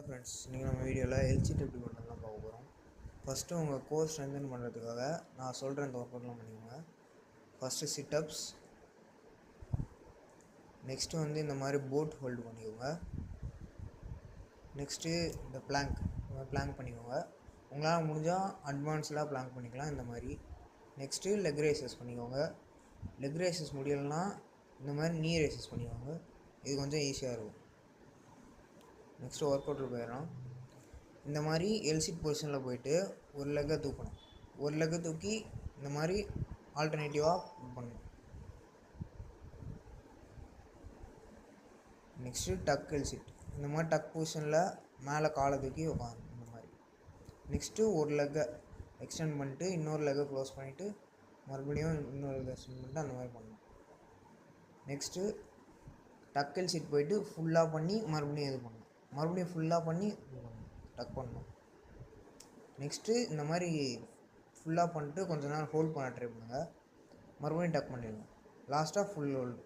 Friends, நீங்கள் நம்ம வீடியோவில் எல்சிட் எப்படி பண்ணுறதுலாம் பார்க்க போகிறோம். ஃபஸ்ட்டு உங்கள் கோர் ஸ்ட்ரென்தன் பண்ணுறதுக்காக நான் சொல்கிற இந்த ஒர்க் அவுட்லாம் பண்ணிக்கோங்க. ஃபஸ்ட்டு சிட்டப்ஸ், நெக்ஸ்ட்டு இந்த மாதிரி போட் ஹோல்டு பண்ணிக்கோங்க. நெக்ஸ்ட்டு இந்த பிளாங்க் பண்ணிக்கோங்க. உங்களால் முடிஞ்சால் அட்வான்ஸ்டாக பிளாங்க் பண்ணிக்கலாம் இந்த மாதிரி. நெக்ஸ்ட்டு லெக் ரேசஸ் பண்ணிக்கோங்க. லெக் ரேசஸ் முடியலைன்னா இந்த மாதிரி நீ ரேசஸ் பண்ணிக்கோங்க. இது கொஞ்சம் ஈஸியாக இருக்கும். நெக்ஸ்ட்டு ஒர்க் அவுட்டில் போயிடலாம். இந்த மாதிரி எல்சிட் பொசிஷனில் போயிட்டு ஒரு லெக்கை தூக்கணும். ஒரு லெக்கை தூக்கி இந்த மாதிரி ஆல்டர்னேட்டிவாக பண்ணணும். நெக்ஸ்ட்டு டக் எல்சிட். இந்த மாதிரி டக் பொசிஷனில் மேலே காலை தூக்கி உட்காரணும் இந்த மாதிரி. நெக்ஸ்ட்டு ஒரு லெக்கை எக்ஸ்டெண்ட் பண்ணிட்டு இன்னொரு லெக்கை க்ளோஸ் பண்ணிவிட்டு மறுபடியும் இன்னொரு லெக்கை எக்ஸ்டெண்ட் பண்ணிட்டு அந்த மாதிரி பண்ணணும். நெக்ஸ்ட்டு டக் எல்சிட் போயிட்டு ஃபுல்லாக பண்ணி மறுபடியும் இது பண்ணணும். மறுபடியும் ஃபுல்லாக பண்ணி இது பண்ணணும், டக் பண்ணணும். நெக்ஸ்ட்டு இந்த மாதிரி ஃபுல்லாக பண்ணிட்டு கொஞ்சம் நேரம் ஹோல்ட் பண்ண ட்ரை பண்ணுங்கள். மறுபடியும் டக் பண்ணிடணும். லாஸ்ட்டாக ஃபுல் ஹோல்டு.